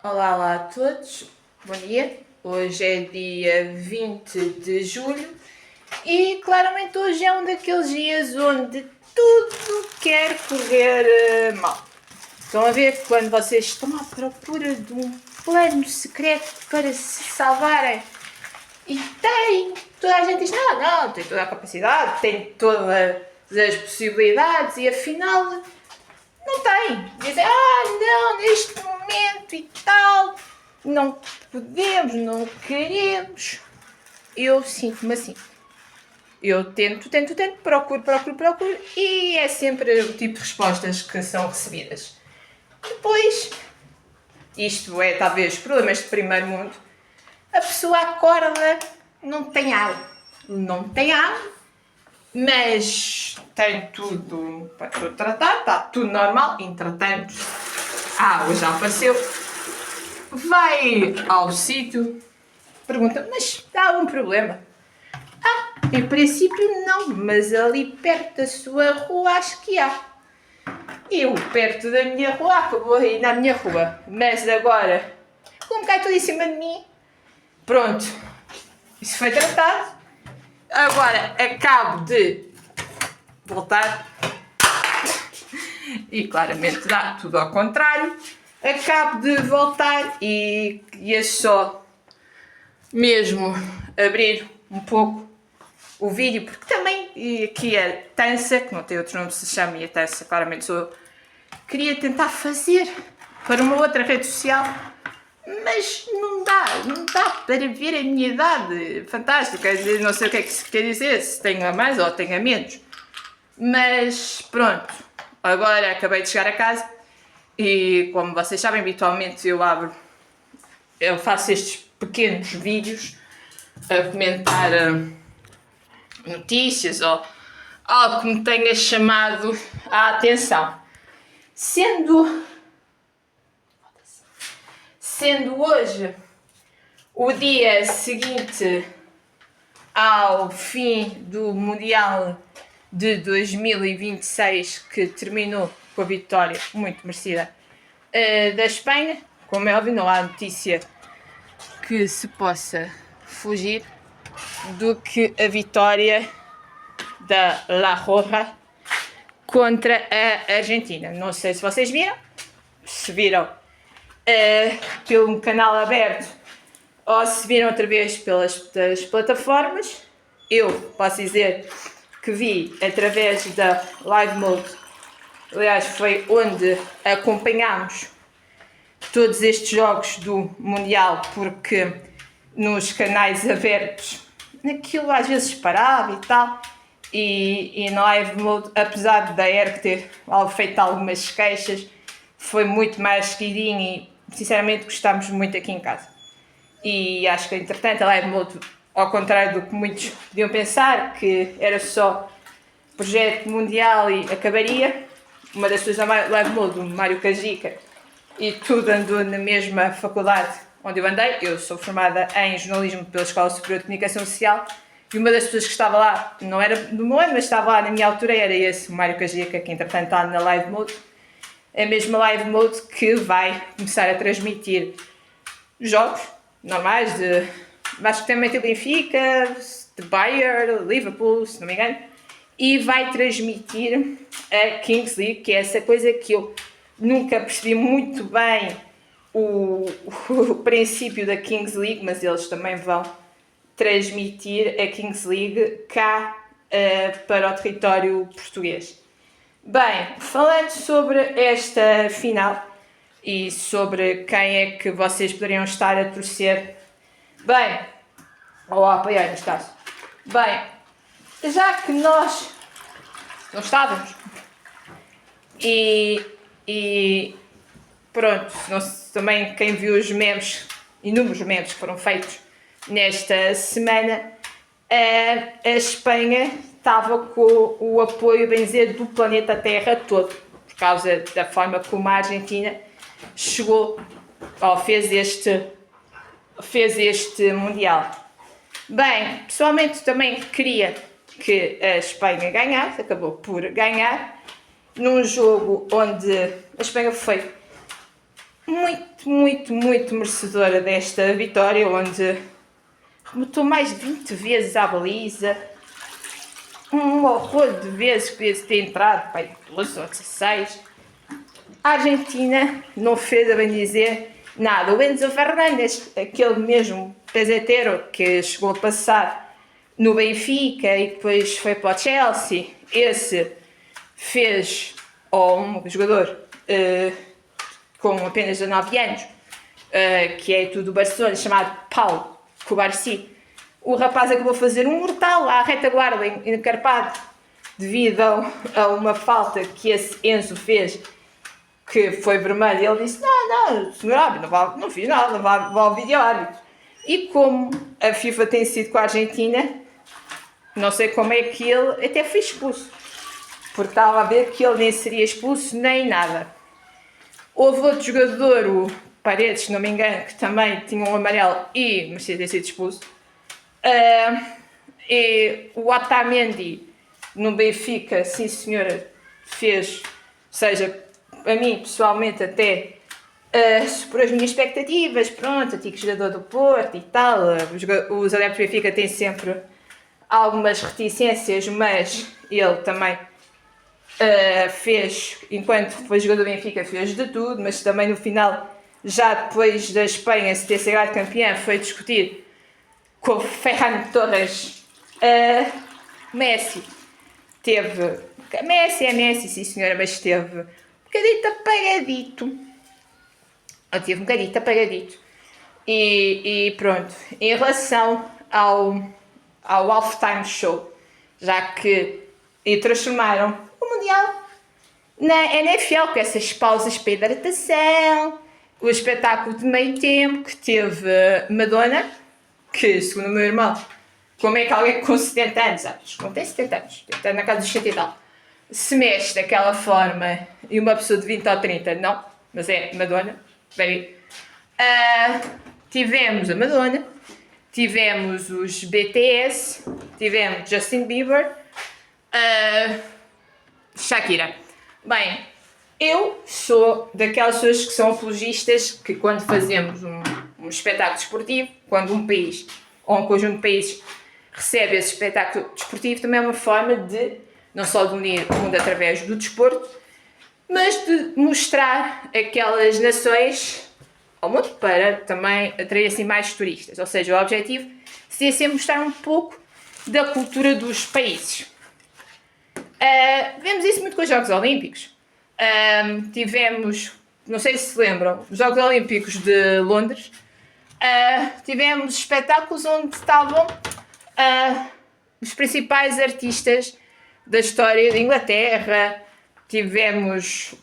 Olá, olá a todos, bom dia. Hoje é dia 20 de julho e claramente hoje é um daqueles dias onde tudo quer correr mal. Estão a ver quando vocês estão à procura de um plano secreto para se salvarem e toda a gente diz não, tem toda a capacidade, tem todas as possibilidades e afinal não tem. Dizem, não, neste momento e tal, não podemos, não queremos. Eu sinto-me assim. Eu tento, procuro e é sempre o tipo de respostas que são recebidas. Depois, isto é talvez problemas de primeiro mundo, a pessoa acorda, não tem água, mas tem tudo para tudo tratar, está tudo normal, entretanto a água já apareceu, vai ao sítio, pergunta, mas há algum problema? Em princípio não, mas ali perto da sua rua acho que há. Eu perto da minha rua, acabou aí na minha rua, mas agora, como cai tudo em cima de mim, pronto, isso foi tratado. Agora acabo de voltar e claramente dá tudo ao contrário. Acabo de voltar e é só mesmo abrir um pouco o vídeo, porque também aqui a Tança, que não tem outro nome, se chama, e a Tança claramente sou eu, queria tentar fazer para uma outra rede social, mas não dá para ver a minha idade fantástica, quer dizer, não sei o que é que se quer dizer, se tenho a mais ou tenho a menos, mas pronto, agora acabei de chegar a casa e como vocês sabem, habitualmente eu faço estes pequenos vídeos a comentar notícias ou algo que me tenha chamado a atenção. Sendo hoje o dia seguinte ao fim do Mundial de 2026, que terminou com a vitória muito merecida da Espanha, como é óbvio, não há notícia que se possa fugir do que a vitória da La Roja contra a Argentina. Não sei se vocês viram, se viram pelo canal aberto ou se viram outra vez das plataformas. Eu posso dizer que vi através da Live Mode, aliás foi onde acompanhámos todos estes jogos do Mundial, porque nos canais abertos aquilo às vezes parava e tal, e na Live Mode, apesar da ERC ter feito algumas queixas, foi muito mais seguidinho e sinceramente gostámos muito aqui em casa. E acho que entretanto a Live Mode, ao contrário do que muitos podiam pensar, que era só projeto mundial e acabaria, uma das pessoas da Live Mode, o Mário Cajica, e tudo andou na mesma faculdade onde eu andei. Eu sou formada em jornalismo pela Escola Superior de Comunicação Social e uma das pessoas que estava lá, não era do meu ano, mas estava lá na minha altura, era esse, o Mário Cajica, que entretanto está na Live Mode. É a mesma Live Mode que vai começar a transmitir jogos normais de, basicamente, Benfica, de Bayern, Liverpool, se não me engano, e vai transmitir a Kings League, que é essa coisa que eu nunca percebi muito bem o princípio da Kings League, mas eles também vão transmitir a Kings League cá para o território português. Bem, falando sobre esta final e sobre quem é que vocês poderiam estar a torcer, bem, ou a apoiar neste caso, bem, já que nós não estávamos e pronto, também quem viu os memes, inúmeros memes que foram feitos nesta semana, a Espanha estava com o apoio, bem dizer, do planeta Terra todo, por causa da forma como a Argentina chegou, ou fez este Mundial. Bem, pessoalmente também queria que a Espanha ganhasse, acabou por ganhar, num jogo onde a Espanha foi muito merecedora desta vitória, onde rematou mais de 20 vezes à baliza, um horror de vezes que podia ter entrado, pai, 12 ou 16. A Argentina não fez, a bem dizer, nada. O Enzo Fernandes, aquele mesmo peseteiro que chegou a passar no Benfica e depois foi para o Chelsea, esse fez, ou um jogador com apenas 19 anos, que é tudo do Barcelona, chamado Pau Cubarsí. O rapaz acabou a fazer um mortal à retaguarda encarpado devido a uma falta que esse Enzo fez, que foi vermelho. E ele disse: Não, senhor árbitro, não fiz nada, vá ao vídeo árbitro. E como a FIFA tem sido com a Argentina, não sei como é que ele até foi expulso, porque estava a ver que ele nem seria expulso nem nada. Houve outro jogador, o Paredes, se não me engano, que também tinha um amarelo e merecia ter sido expulso. E o Otamendi no Benfica, sim senhora, fez, ou seja, a mim pessoalmente até superou as minhas expectativas, pronto, antigo jogador do Porto e tal. Os adeptos do Benfica têm sempre algumas reticências, mas ele também fez, enquanto foi jogador do Benfica, fez de tudo, mas também no final, já depois da Espanha se ter sagrado campeã, foi discutir com o Ferran Torres. Messi teve, Messi, sim senhora, mas teve um bocadito apagadito. E pronto, em relação ao halftime show, já que transformaram o Mundial na NFL, com essas pausas para hidratação, o espetáculo de meio tempo que teve Madonna, que segundo o meu irmão, como é que alguém com 70 anos, não tem 70 anos, está na casa dos 70 e tal, se mexe daquela forma, e uma pessoa de 20 ou 30 não, mas é Madonna. Tivemos a Madonna, tivemos os BTS, tivemos Justin Bieber, Shakira. Bem, eu sou daquelas pessoas que são apologistas que quando fazemos um espetáculo desportivo, quando um país ou um conjunto de países recebe esse espetáculo desportivo, também é uma forma de, não só de unir o mundo através do desporto, mas de mostrar aquelas nações ao mundo para também atrair assim mais turistas. Ou seja, o objetivo seria sempre mostrar um pouco da cultura dos países. Vemos isso muito com os Jogos Olímpicos. Tivemos, não sei se lembram, os Jogos Olímpicos de Londres. Tivemos espetáculos onde estavam os principais artistas da história da Inglaterra. Tivemos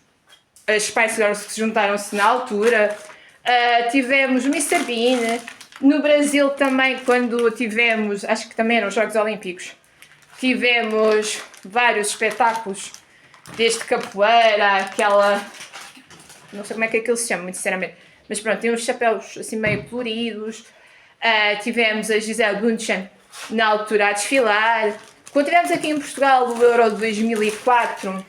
as Spice Girls que se juntaram-se na altura. Tivemos o Mr. Bean. No Brasil também, quando tivemos, acho que também eram os Jogos Olímpicos, tivemos vários espetáculos, desde capoeira, aquela, não sei como é que aquilo se chama, muito sinceramente, mas pronto, tem uns chapéus assim meio coloridos. Tivemos a Gisele Bündchen na altura a desfilar. Quando tivemos aqui em Portugal o Euro de 2004,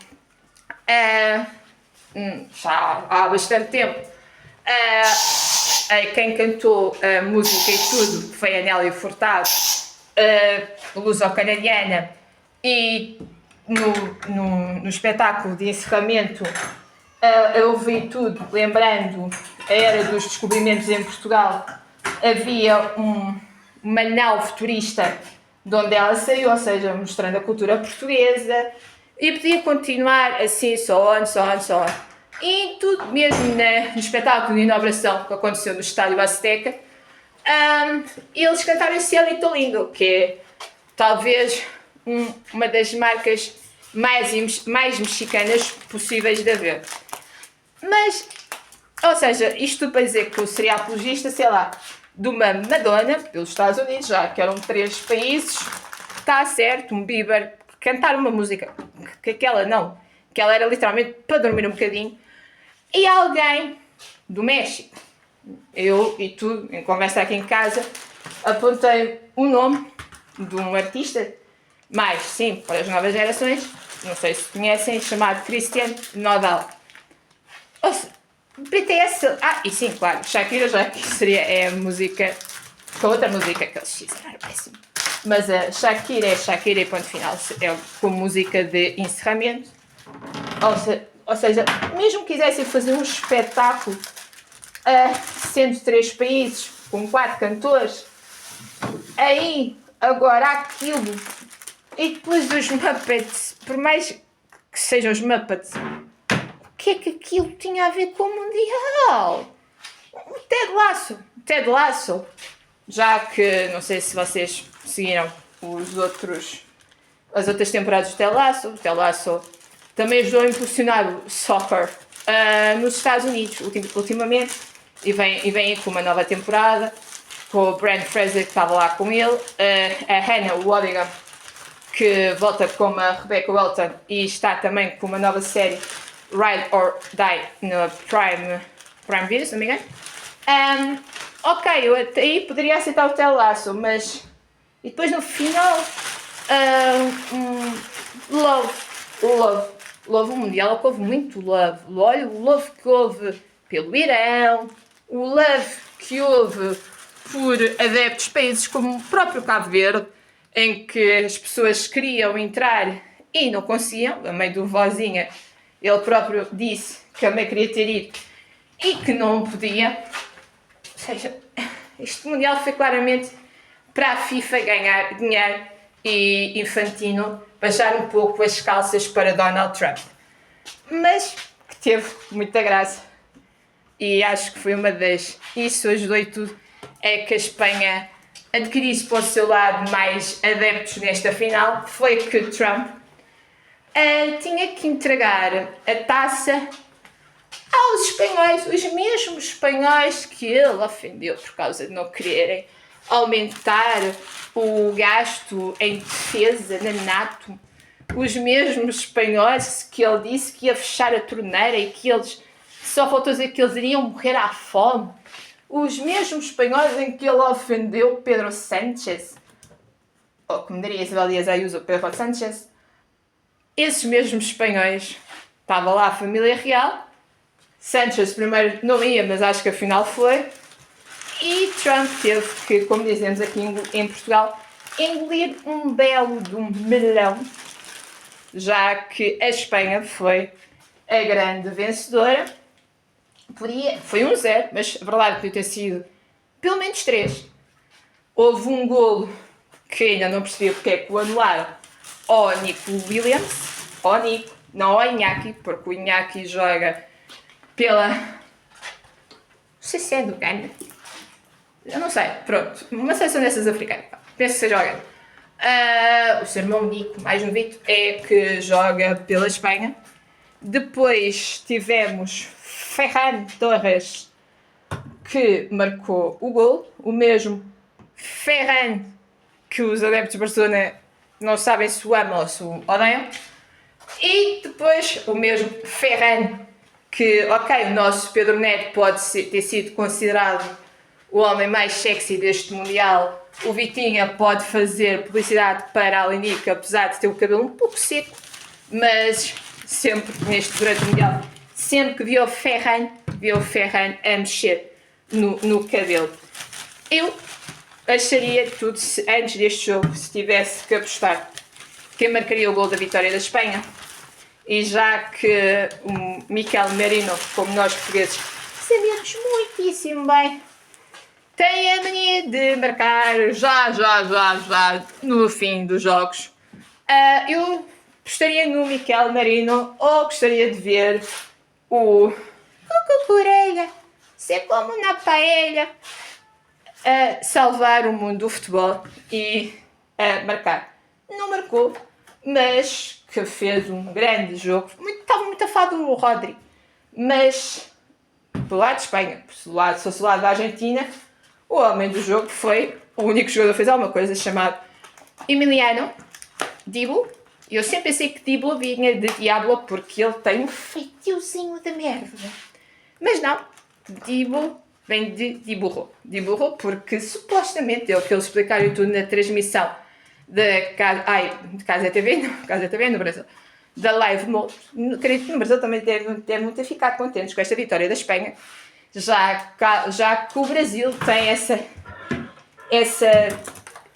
já há bastante tempo, quem cantou a música e tudo foi a Nélia Furtado, luso-canadiana, e no espetáculo de encerramento eu vi tudo, lembrando a era dos descobrimentos em Portugal. Havia uma nau futurista de onde ela saiu, ou seja, mostrando a cultura portuguesa, e podia continuar assim, só on. E tudo mesmo no espetáculo de inauguração que aconteceu no Estádio Azteca, eles cantaram Cielito Lindo, que é talvez uma das marcas mais mexicanas possíveis de haver. Mas, ou seja, isto tudo para dizer que eu seria apologista, sei lá, de uma Madonna, pelos Estados Unidos, já que eram 3 países, está certo, um Bieber, cantar uma música, que aquela não, que ela era literalmente para dormir um bocadinho, e alguém do México. Eu e tu, em conversa aqui em casa, apontei o nome de um artista, mais sim, para as novas gerações, não sei se conhecem, chamado Cristian Nodal. Ou seja, BTS, e sim, claro, Shakira já que é a música, com outra música que eles fizeram, era péssimo. Mas a Shakira é Shakira e ponto final, é como música de encerramento. Ou seja, mesmo que quisessem fazer um espetáculo a 103 países, com 4 cantores, aí, agora aquilo, e depois os Muppets, por mais que sejam os Muppets, o que é que aquilo tinha a ver com o Mundial? O Ted Lasso, já que, não sei se vocês seguiram as outras temporadas do Ted Lasso também ajudou a impulsionar o soccer nos Estados Unidos ultimamente, e vem com uma nova temporada, com o Brent Fraser que estava lá com ele, a Hannah Waddingham que volta como a Rebecca Welton e está também com uma nova série, Ride or Die, no Prime Video, se não me engano. Ok, eu até aí poderia aceitar o Ted Lasso, mas... E depois no final... Love, o Mundial, que houve muito love. Olha, o love que houve pelo Irão, o love que houve por adeptos de países como o próprio Cabo Verde, em que as pessoas queriam entrar e não conseguiam, a meio do vozinha, ele próprio disse que também queria ter ido e que não podia. Ou seja, este Mundial foi claramente para a FIFA ganhar dinheiro e Infantino baixar um pouco as calças para Donald Trump. Mas que teve muita graça e acho que foi uma das... Isso ajudou e tudo, é que a Espanha adquirisse para o seu lado mais adeptos nesta final. Foi que Trump tinha que entregar a taça aos espanhóis, os mesmos espanhóis que ele ofendeu por causa de não quererem aumentar o gasto em defesa na NATO, os mesmos espanhóis que ele disse que ia fechar a torneira e que eles, só faltou dizer que eles iriam morrer à fome, os mesmos espanhóis em que ele ofendeu Pedro Sánchez, ou como diria Isabel Díaz Ayuso, Pedro Sánchez, esses mesmos espanhóis, estava lá a família real, Sánchez primeiro não ia, mas acho que afinal foi, e Trump teve que, como dizemos aqui em Portugal, engolir um belo de um melão, já que a Espanha foi a grande vencedora. Foi 1-0, mas a verdade podia ter sido pelo menos 3. Houve um golo que ainda não percebi porque é que o anularam ao Nico Williams, ao Nico, não ao Iñaki, porque o Iñaki joga pela... Não sei se é do Ghana. Eu não sei, pronto. Uma seleção dessas africanas. Penso que seja o Ghana. O seu irmão Nico, mais novito, é que joga pela Espanha. Depois tivemos Ferran Torres, que marcou o gol. O mesmo Ferran que os adeptos de Barcelona não sabem se o amam ou se o odeiam. E depois o mesmo Ferran que, ok, o nosso Pedro Neto pode ter sido considerado o homem mais sexy deste Mundial. O Vitinha pode fazer publicidade para a Linique, apesar de ter o cabelo um pouco seco, mas sempre durante o Mundial, sempre que viu o Ferran a mexer no cabelo. Eu acharia tudo, antes deste jogo, se tivesse que apostar quem marcaria o gol da vitória da Espanha, e já que o Mikel Merino, como nós portugueses, sabemos muitíssimo bem, tem a mania de marcar já no fim dos jogos. Eu gostaria no Mikel Merino, ou gostaria de ver o Cucurella, ser como na paella, salvar o mundo do futebol e marcar. Não marcou, mas que fez um grande jogo. Estava muito afado o Rodri, mas pelo lado de Espanha, se fosse do lado da Argentina, o homem do jogo foi o único jogador que fez alguma coisa, chamado Emiliano Dibu. Eu sempre pensei que Dibu vinha de Diablo porque ele tem um feitiozinho de merda. Mas não, Dibu vem de Diburro. Diburro porque supostamente, é o que eles explicaram tudo na transmissão de Casa TV, não, Casa TV no Brasil, da Live Mode. Acredito que no Brasil também devem ter ficado contentes com esta vitória da Espanha, já que o Brasil tem essa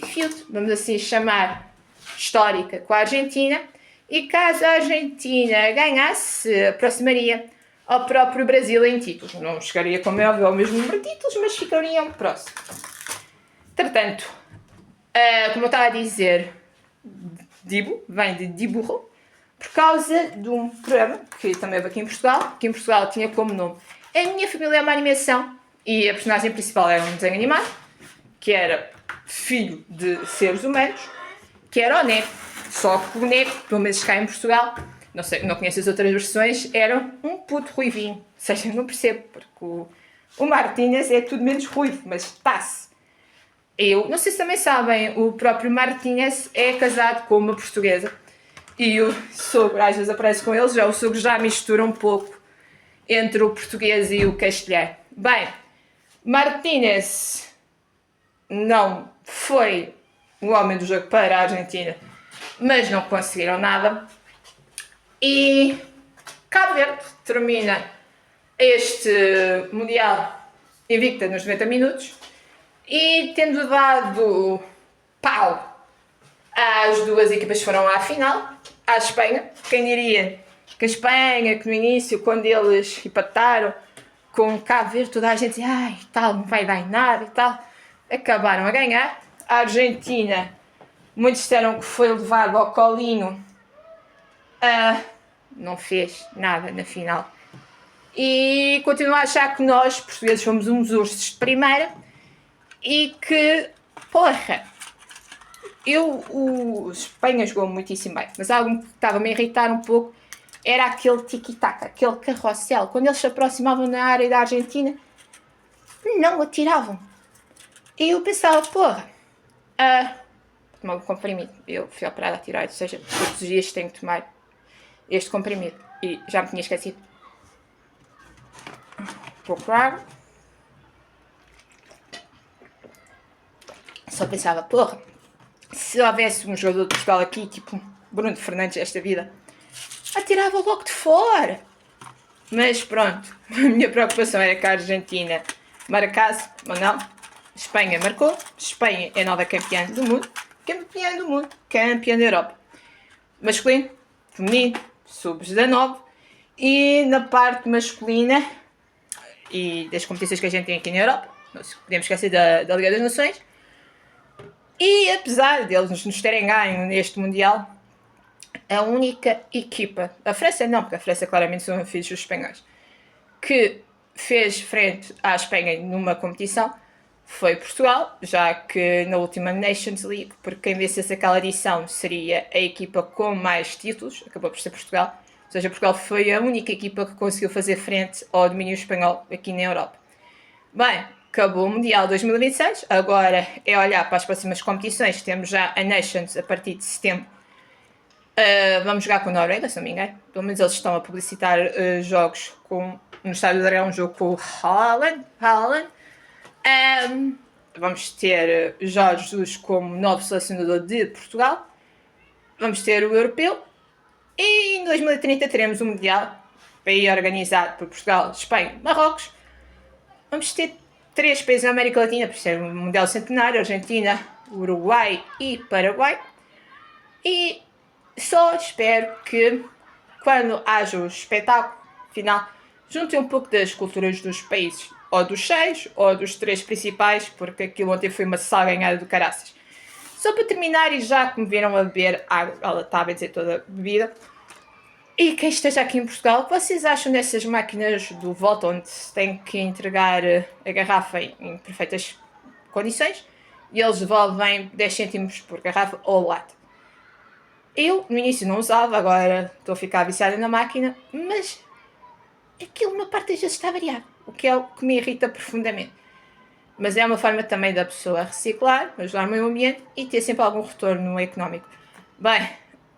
feud, vamos assim chamar, histórica com a Argentina, e caso a Argentina ganhasse, aproximaria ao próprio Brasil em títulos. Não chegaria, como é óbvio, ao mesmo número de títulos, mas ficariam próximos. Entretanto, como eu estava a dizer, Dibu vem de Diburro, por causa de um programa que também houve aqui em Portugal, que em Portugal tinha como nome A Minha Família é uma Animação, e a personagem principal era um desenho animado, que era filho de seres humanos, que era o Neco. Só que o Neco, pelo menos cá em Portugal, não conheço as outras versões, era um puto ruivinho. Ou seja, não percebo, porque o Martínez é tudo menos ruivo, mas está-se. Eu, não sei se também sabem, o próprio Martínez é casado com uma portuguesa. E o sogro, às vezes aparece com eles, já o sogro já mistura um pouco entre o português e o castelhano. Bem, Martínez não foi o homem do jogo para a Argentina, mas não conseguiram nada. E Cabo Verde termina este Mundial invicta nos 90 minutos e tendo dado pau às duas equipas que foram à final, à Espanha. Quem diria que a Espanha, que no início, quando eles empataram com Cabo Verde, toda a gente dizia, ai, tal, não vai dar em nada e tal, acabaram a ganhar. A Argentina, muitos disseram que foi levado ao colinho, não fez nada na final. E continuo a achar que nós, portugueses, fomos uns ursos de primeira e que, porra, o Espanha jogou muitíssimo bem, mas algo que estava-me a irritar um pouco era aquele tiki-taka, aquele carrossel. Quando eles se aproximavam na área da Argentina, não atiravam. E eu pensava, porra, tomar um comprimido. Eu fui operada a tirar, ou seja, todos os dias tenho que tomar este comprimido. E já me tinha esquecido. Um pouco água. Só pensava, porra, se houvesse um jogador de Portugal aqui, tipo Bruno Fernandes desta vida, atirava logo de fora. Mas pronto, a minha preocupação era que a Argentina marcasse ou não. Espanha marcou. Espanha é nova campeã do mundo, campeã da Europa. Masculino, feminino, sub-19. E na parte masculina e das competições que a gente tem aqui na Europa, não podemos esquecer da Liga das Nações. E apesar deles nos terem ganho neste Mundial, a única equipa, a França não, porque a França claramente são filhos dos espanhóis, que fez frente à Espanha numa competição foi Portugal, já que na última Nations League, porque quem vencesse aquela edição seria a equipa com mais títulos, acabou por ser Portugal. Ou seja, Portugal foi a única equipa que conseguiu fazer frente ao domínio espanhol aqui na Europa. Bem, acabou o Mundial 2026, agora é olhar para as próximas competições. Temos já a Nations a partir de setembro. Vamos jogar com a Noruega, se não me engano. Pelo menos eles estão a publicitar jogos no Estádio do Dragão, um jogo com o Haaland. Vamos ter Jorge Jesus como novo selecionador de Portugal. Vamos ter o Europeu. E em 2030 teremos o Mundial, aí organizado por Portugal, Espanha, Marrocos. Vamos ter 3 países na América Latina, por ser um Mundial Centenário: Argentina, Uruguai e Paraguai. E só espero que, quando haja o espetáculo final, juntem um pouco das culturas dos países, ou dos 6, ou dos 3 principais, porque aquilo ontem foi uma salganhada do caraças. Só para terminar, e já que me viram a beber água, ela está a dizer toda a bebida, e quem esteja aqui em Portugal, o que vocês acham dessas máquinas do Volta, onde se tem que entregar a garrafa em perfeitas condições, e eles devolvem 10 cêntimos por garrafa ou lata? Eu, no início, não usava, agora estou a ficar viciada na máquina, mas aquilo, uma parte das vezes, está variado, o que é o que me irrita profundamente. Mas é uma forma também da pessoa reciclar, ajudar o meio ambiente e ter sempre algum retorno económico. Bem,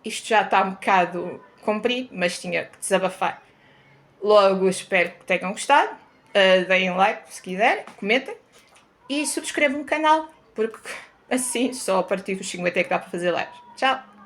isto já está um bocado comprido, mas tinha que desabafar. Logo, espero que tenham gostado. Deem like se quiserem, comentem e subscrevam o canal, porque assim só a partir dos 50 é que dá para fazer lives. Tchau!